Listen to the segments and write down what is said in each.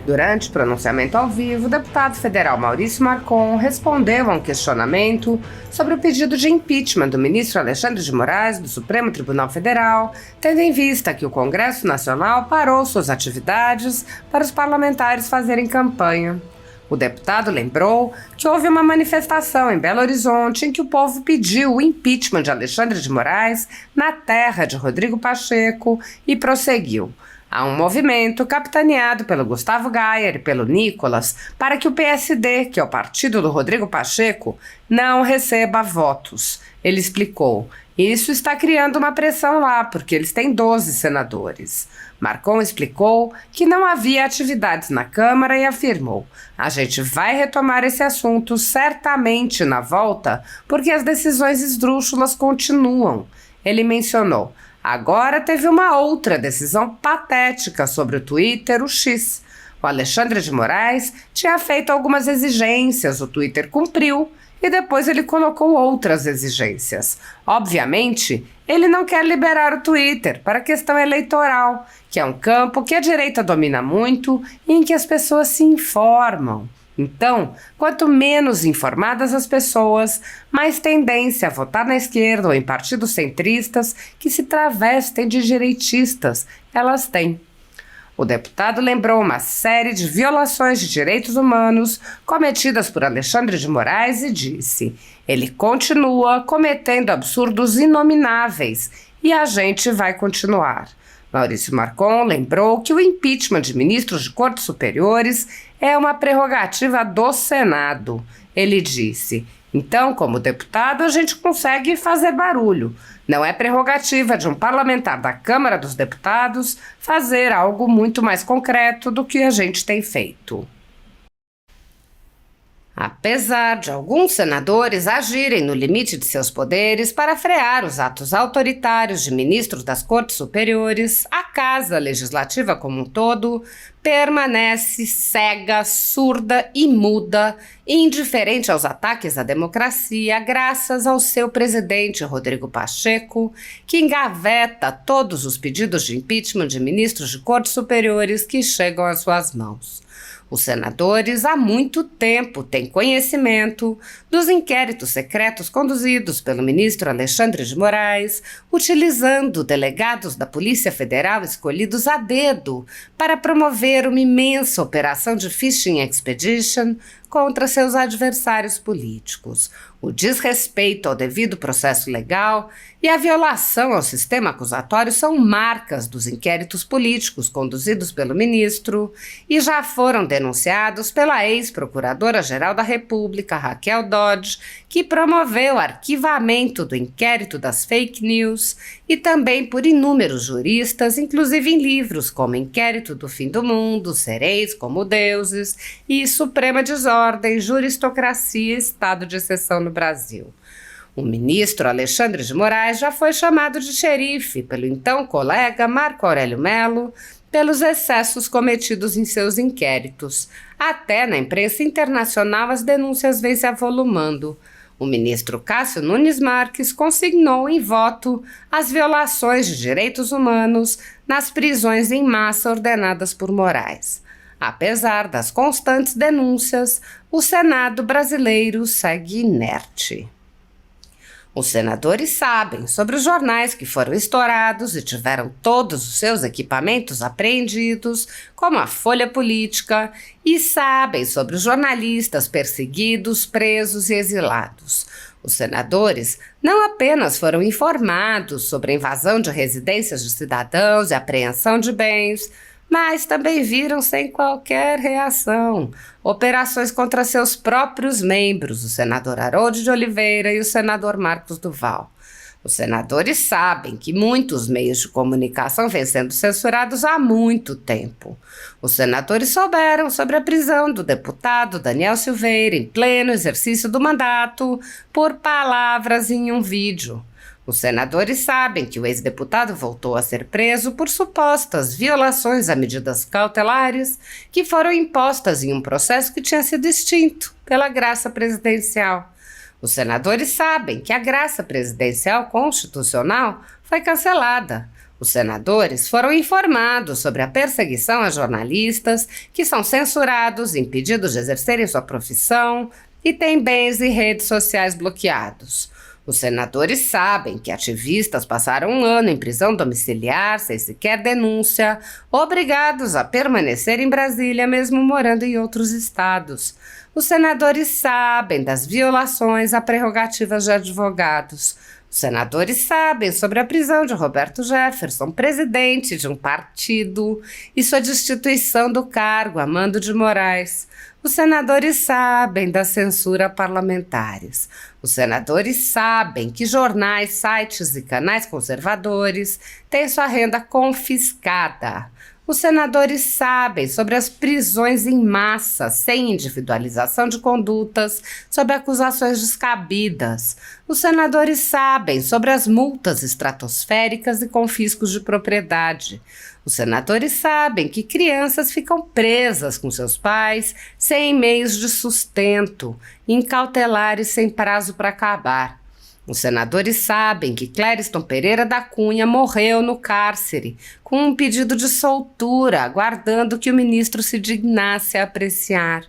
Durante o pronunciamento ao vivo, o deputado federal Maurício Marcon respondeu a um questionamento sobre o pedido de impeachment do ministro Alexandre de Moraes do Supremo Tribunal Federal, tendo em vista que o Congresso Nacional parou suas atividades para os parlamentares fazerem campanha. O deputado lembrou que houve uma manifestação em Belo Horizonte em que o povo pediu o impeachment de Alexandre de Moraes na terra de Rodrigo Pacheco e prosseguiu. Há um movimento capitaneado pelo Gustavo Gayer e pelo Nicolas para que o PSD, que é o partido do Rodrigo Pacheco, não receba votos. Ele explicou: isso está criando uma pressão lá, porque eles têm 12 senadores. Marcon explicou que não havia atividades na Câmara e afirmou: a gente vai retomar esse assunto certamente na volta, porque as decisões esdrúxulas continuam. Ele mencionou: agora teve uma outra decisão patética sobre o Twitter, o X. O Alexandre de Moraes tinha feito algumas exigências, o Twitter cumpriu e depois ele colocou outras exigências. Obviamente, ele não quer liberar o Twitter para a questão eleitoral, que é um campo que a direita domina muito e em que as pessoas se informam. Então, quanto menos informadas as pessoas, mais tendência a votar na esquerda ou em partidos centristas que se travestem de direitistas elas têm. O deputado lembrou uma série de violações de direitos humanos cometidas por Alexandre de Moraes e disse: ele continua cometendo absurdos inomináveis e a gente vai continuar. Maurício Marcon lembrou que o impeachment de ministros de cortes superiores é uma prerrogativa do Senado. Ele disse: então, como deputado, a gente consegue fazer barulho. Não é prerrogativa de um parlamentar da Câmara dos Deputados fazer algo muito mais concreto do que a gente tem feito. Apesar de alguns senadores agirem no limite de seus poderes para frear os atos autoritários de ministros das Cortes Superiores, a Casa Legislativa como um todo permanece cega, surda e muda, indiferente aos ataques à democracia, graças ao seu presidente Rodrigo Pacheco, que engaveta todos os pedidos de impeachment de ministros de Cortes Superiores que chegam às suas mãos. Os senadores há muito tempo têm conhecimento dos inquéritos secretos conduzidos pelo ministro Alexandre de Moraes, utilizando delegados da Polícia Federal escolhidos a dedo para promover uma imensa operação de fishing expedition contra seus adversários políticos. O desrespeito ao devido processo legal e a violação ao sistema acusatório são marcas dos inquéritos políticos conduzidos pelo ministro e já foram denunciados pela ex-procuradora-geral da República, Raquel Dodge, que promoveu o arquivamento do inquérito das fake news, e também por inúmeros juristas, inclusive em livros como Inquérito do Fim do Mundo, Sereis como Deuses e Suprema Desordem, Juristocracia e Estado de Exceção no Brasil. O ministro Alexandre de Moraes já foi chamado de xerife pelo então colega Marco Aurélio Mello pelos excessos cometidos em seus inquéritos. Até na imprensa internacional as denúncias vêm se avolumando. O ministro Cássio Nunes Marques consignou em voto as violações de direitos humanos nas prisões em massa ordenadas por Moraes. Apesar das constantes denúncias, o Senado brasileiro segue inerte. Os senadores sabem sobre os jornais que foram estourados e tiveram todos os seus equipamentos apreendidos, como a Folha Política, e sabem sobre os jornalistas perseguidos, presos e exilados. Os senadores não apenas foram informados sobre a invasão de residências de cidadãos e apreensão de bens, mas também viram sem qualquer reação operações contra seus próprios membros, o senador Harold de Oliveira e o senador Marcos Duval. Os senadores sabem que muitos meios de comunicação vêm sendo censurados há muito tempo. Os senadores souberam sobre a prisão do deputado Daniel Silveira em pleno exercício do mandato por palavras em um vídeo. Os senadores sabem que o ex-deputado voltou a ser preso por supostas violações a medidas cautelares que foram impostas em um processo que tinha sido extinto pela graça presidencial. Os senadores sabem que a graça presidencial constitucional foi cancelada. Os senadores foram informados sobre a perseguição a jornalistas que são censurados, impedidos de exercerem sua profissão e têm bens e redes sociais bloqueados. Os senadores sabem que ativistas passaram um ano em prisão domiciliar, sem sequer denúncia, obrigados a permanecer em Brasília, mesmo morando em outros estados. Os senadores sabem das violações a prerrogativas de advogados. Os senadores sabem sobre a prisão de Roberto Jefferson, presidente de um partido, e sua destituição do cargo a mando de Moraes. Os senadores sabem da censura a parlamentares. Os senadores sabem que jornais, sites e canais conservadores têm sua renda confiscada. Os senadores sabem sobre as prisões em massa, sem individualização de condutas, sobre acusações descabidas. Os senadores sabem sobre as multas estratosféricas e confiscos de propriedade. Os senadores sabem que crianças ficam presas com seus pais, sem meios de sustento, em cautelares sem prazo para acabar. Os senadores sabem que Clériston Pereira da Cunha morreu no cárcere, com um pedido de soltura, aguardando que o ministro se dignasse a apreciar.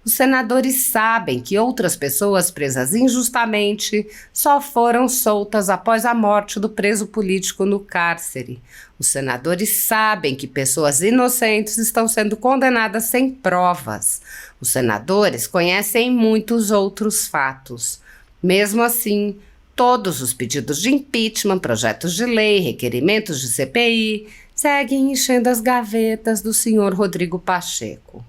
Os senadores sabem que outras pessoas presas injustamente só foram soltas após a morte do preso político no cárcere. Os senadores sabem que pessoas inocentes estão sendo condenadas sem provas. Os senadores conhecem muitos outros fatos. Mesmo assim, todos os pedidos de impeachment, projetos de lei, requerimentos de CPI seguem enchendo as gavetas do senhor Rodrigo Pacheco.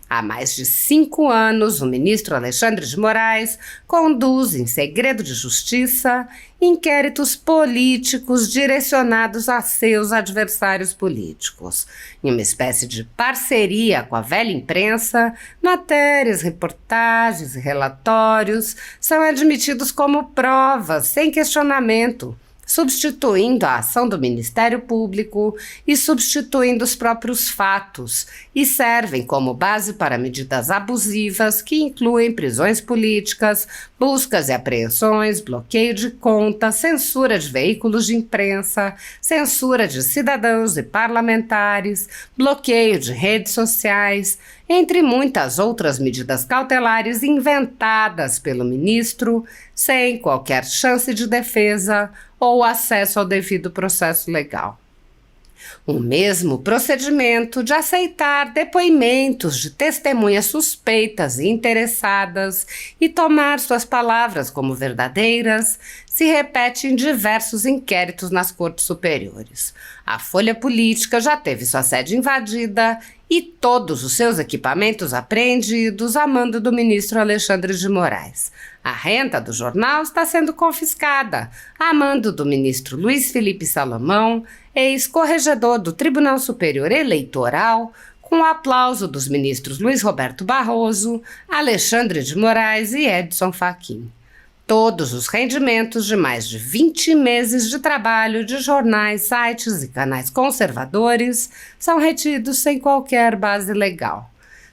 Há mais de 5 anos, o ministro Alexandre de Moraes conduz, em segredo de justiça, inquéritos políticos direcionados a seus adversários políticos. Em uma espécie de parceria com a velha imprensa, matérias, reportagens e relatórios são admitidos como provas, sem questionamento, substituindo a ação do Ministério Público e substituindo os próprios fatos, e servem como base para medidas abusivas que incluem prisões políticas, buscas e apreensões, bloqueio de contas, censura de veículos de imprensa, censura de cidadãos e parlamentares, bloqueio de redes sociais, entre muitas outras medidas cautelares inventadas pelo ministro, sem qualquer chance de defesa ou acesso ao devido processo legal. O mesmo procedimento de aceitar depoimentos de testemunhas suspeitas e interessadas e tomar suas palavras como verdadeiras se repete em diversos inquéritos nas cortes superiores. A Folha Política já teve sua sede invadida e todos os seus equipamentos apreendidos a mando do ministro Alexandre de Moraes. A renda do jornal está sendo confiscada a mando do ministro Luiz Felipe Salomão, ex-corregedor do Tribunal Superior Eleitoral, com o aplauso dos ministros Luiz Roberto Barroso, Alexandre de Moraes e Edson Fachin. Todos os rendimentos de mais de 20 meses de trabalho de jornais, sites e canais conservadores são retidos sem qualquer base legal.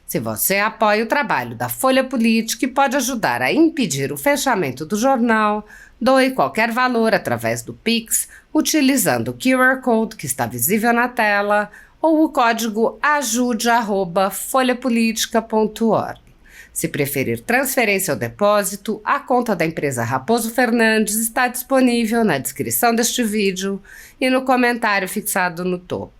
Se você apoia o trabalho da Folha Política e pode ajudar a impedir o fechamento do jornal, doe qualquer valor através do Pix, utilizando o QR Code que está visível na tela ou o código ajude@folhapolitica.org. Se preferir transferência ou depósito, a conta da empresa Raposo Fernandes está disponível na descrição deste vídeo e no comentário fixado no topo.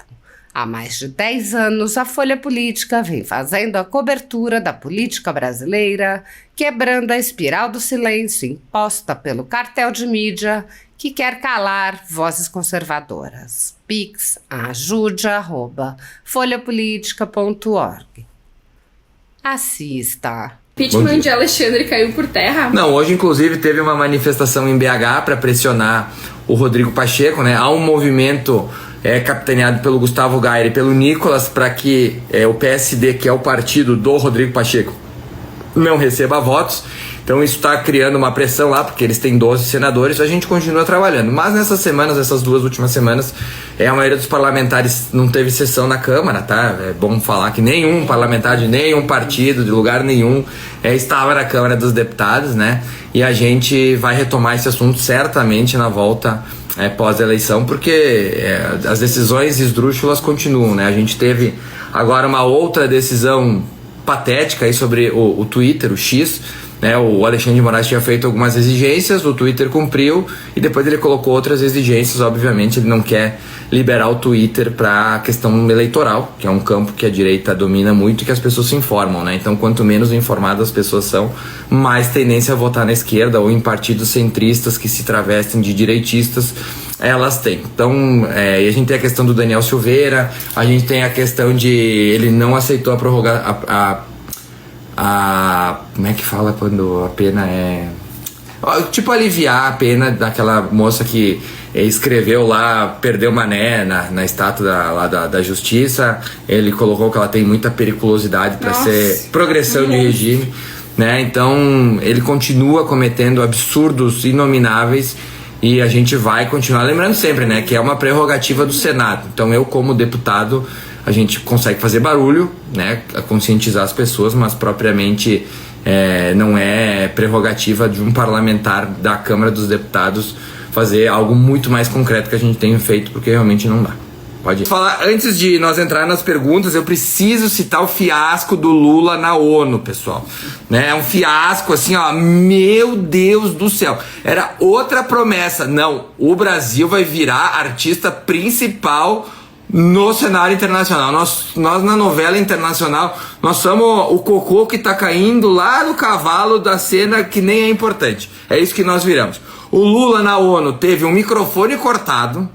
Há mais de 10 anos, a Folha Política vem fazendo a cobertura da política brasileira, quebrando a espiral do silêncio imposta pelo cartel de mídia que quer calar vozes conservadoras. Pix ajude@folhapolitica.org. Assista. Impeachment de Alexandre caiu por terra? Não, hoje inclusive teve uma manifestação em BH para pressionar o Rodrigo Pacheco, né? Há um movimento capitaneado pelo Gustavo Gayer e pelo Nicolas para que o PSD, que é o partido do Rodrigo Pacheco, não receba votos. Então isso está criando uma pressão lá, porque eles têm 12 senadores, a gente continua trabalhando. Mas nessas semanas, essas 2 últimas semanas, a maioria dos parlamentares não teve sessão na Câmara, tá? É bom falar que nenhum parlamentar de nenhum partido, de lugar nenhum, estava na Câmara dos Deputados, né? E a gente vai retomar esse assunto certamente na volta pós-eleição, porque as decisões esdrúxulas continuam, né? A gente teve agora uma outra decisão patética aí sobre o Twitter, o X, né? O Alexandre de Moraes tinha feito algumas exigências, o Twitter cumpriu e depois ele colocou outras exigências. Obviamente ele não quer liberar o Twitter para a questão eleitoral, que é um campo que a direita domina muito e que as pessoas se informam, né? Então quanto menos informadas as pessoas são, mais tendência a votar na esquerda ou em partidos centristas que se travestem de direitistas elas têm. Então, e a gente tem a questão do Daniel Silveira, a gente tem a questão de ele não aceitou a prorrogar como é que fala quando a pena tipo aliviar a pena daquela moça que escreveu lá, perdeu mané na estátua da justiça. Ele colocou que ela tem muita periculosidade para ser progressão de regime, né? Então ele continua cometendo absurdos inomináveis e a gente vai continuar lembrando sempre, né, que é uma prerrogativa do Senado. Então eu, como deputado, a gente consegue fazer barulho, né, conscientizar as pessoas, mas propriamente não é prerrogativa de um parlamentar da Câmara dos Deputados fazer algo muito mais concreto que a gente tem feito, porque realmente não dá. Pode falar. Antes de nós entrar nas perguntas, eu preciso citar o fiasco do Lula na ONU, pessoal. É um fiasco assim, ó, meu Deus do céu. Era outra promessa. Não, o Brasil vai virar artista principal no cenário internacional. Nós na novela internacional, nós somos o cocô que tá caindo lá no cavalo da cena que nem é importante. É isso que nós viramos. O Lula na ONU teve um microfone cortado,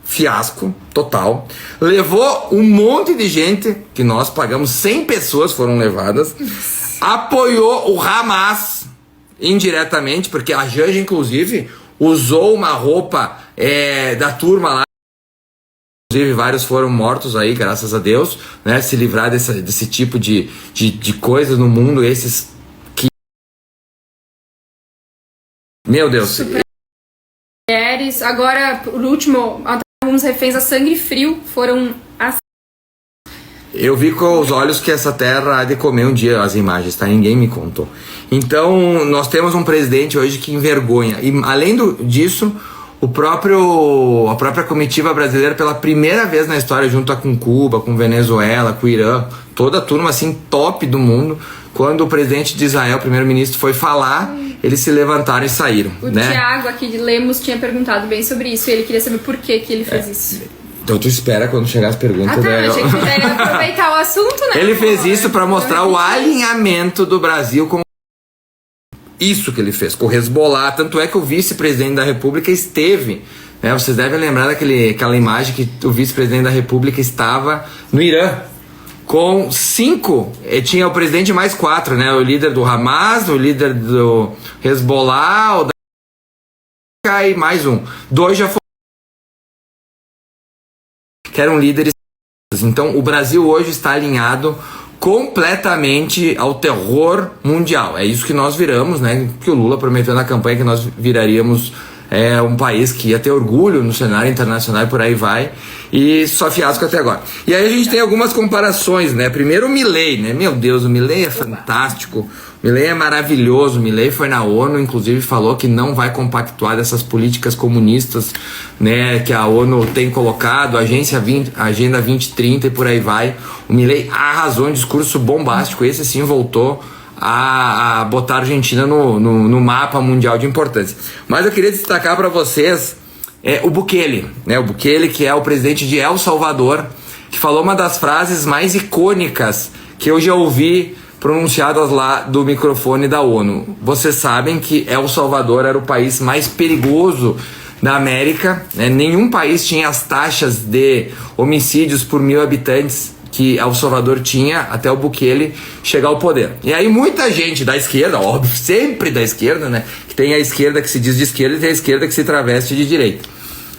fiasco total, levou um monte de gente, que nós pagamos, 100 pessoas foram levadas, apoiou o Hamas indiretamente, porque a Janja inclusive usou uma roupa da turma lá. Inclusive, vários foram mortos aí, graças a Deus, né? Se livrar desse tipo de coisas no mundo, esses que... Meu Deus. Mulheres, agora, por último, alguns reféns a sangue frio foram... Eu vi com os olhos que essa terra há de comer um dia as imagens, tá? Ninguém me contou. Então, nós temos um presidente hoje que envergonha. E, além disso... a própria comitiva brasileira, pela primeira vez na história, junto com Cuba, com Venezuela, com Irã, toda a turma assim top do mundo, quando o presidente de Israel, o primeiro-ministro, foi falar, eles se levantaram e saíram. O Thiago aqui de Lemos tinha perguntado bem sobre isso e ele queria saber por que ele fez isso. Então tu espera quando chegar as perguntas. Achei que ele ia aproveitar o assunto, né? Ele fez isso para mostrar o alinhamento do Brasil com isso que ele fez com o Hezbollah. Tanto é que o vice-presidente da República esteve, né? Vocês devem lembrar daquela imagem que o vice-presidente da República estava no Irã com 5, tinha o presidente mais 4, né? O líder do Hamas, o líder do Hezbollah, e mais um. 2 já foram, que eram líderes. Então o Brasil hoje está alinhado completamente ao terror mundial. É isso que nós viramos, né? Que o Lula prometeu na campanha, que nós viraríamos um país que ia ter orgulho no cenário internacional e por aí vai. E só fiasco até agora. E aí a gente tem algumas comparações, né? Primeiro o Milei, né? Meu Deus, o Milei é fantástico. O Milei é maravilhoso. O Milei foi na ONU, inclusive falou que não vai compactuar dessas políticas comunistas, né, que a ONU tem colocado, Agenda 2030 e por aí vai. O Milei arrasou, um discurso bombástico. Esse sim voltou a botar a Argentina no mapa mundial de importância. Mas eu queria destacar para vocês o Bukele, né? O Bukele, que é o presidente de El Salvador, que falou uma das frases mais icônicas que eu já ouvi pronunciadas lá do microfone da ONU. Vocês sabem que El Salvador era o país mais perigoso da América, né? Nenhum país tinha as taxas de homicídios por 1.000 habitantes que El Salvador tinha até o Bukele chegar ao poder. E aí muita gente da esquerda, óbvio, sempre da esquerda, né? Que tem a esquerda que se diz de esquerda e tem a esquerda que se traveste de direita.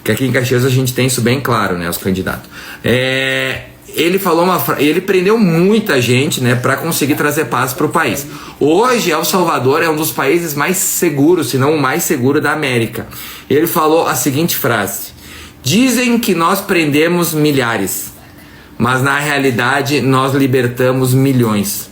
Que aqui em Caxias a gente tem isso bem claro, né? Os candidatos. Ele falou ele prendeu muita gente, né, para conseguir trazer paz para o país. Hoje El Salvador é um dos países mais seguros, se não o mais seguro da América. Ele falou a seguinte frase: dizem que nós prendemos milhares, mas na realidade nós libertamos milhões.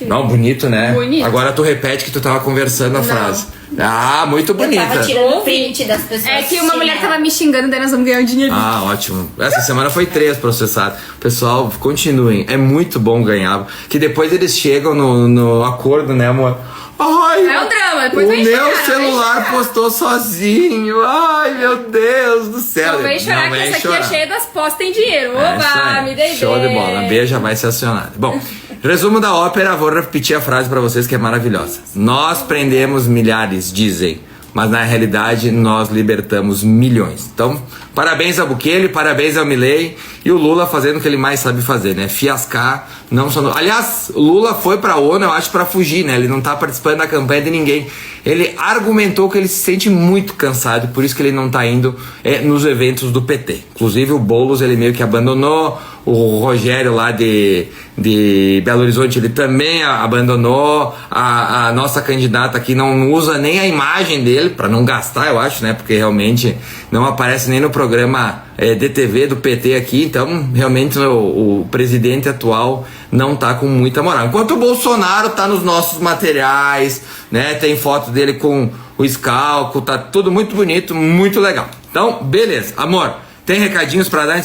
Não, bonito, né? Bonito. Agora tu repete que tu tava conversando a frase. Ah, muito Eu bonita. tava tirando print das pessoas. É que uma mulher tava me xingando, daí nós vamos ganhar um dinheiro. Ah, ótimo. Essa semana foi 3 processados. Pessoal, continuem. É muito bom ganhar. Que depois eles chegam no acordo, né, amor? Ai, É um drama, depois o vem meu chorar, celular vem chorar. postou sozinho. Ai, meu Deus do céu. Não vem chorar Não que vem essa aqui chorar. é cheia das pós, tem dinheiro. É isso Oba, aí. me dei Show de bem. bola. A Bia já vai ser acionada. Bom, resumo da ópera, vou repetir a frase pra vocês que é maravilhosa. Nós prendemos milhares, dizem, mas na realidade nós libertamos milhões. Então, parabéns ao Bukele, parabéns ao Milei e o Lula fazendo o que ele mais sabe fazer, né? Fiascar, não só... Aliás, o Lula foi pra ONU, eu acho, pra fugir, né? Ele não tá participando da campanha de ninguém. Ele argumentou que ele se sente muito cansado, por isso que ele não tá indo nos eventos do PT. Inclusive o Boulos, ele meio que abandonou, o Rogério lá de Belo Horizonte, ele também abandonou, a nossa candidata aqui não usa nem a imagem dele, pra não gastar, eu acho, né? Porque realmente não aparece nem no programa de TV do PT aqui, então realmente o presidente atual não tá com muita moral. Enquanto o Bolsonaro tá nos nossos materiais, né? Tem foto dele com o Scalco, tá tudo muito bonito, muito legal. Então, beleza. Amor, tem recadinhos pra dar antes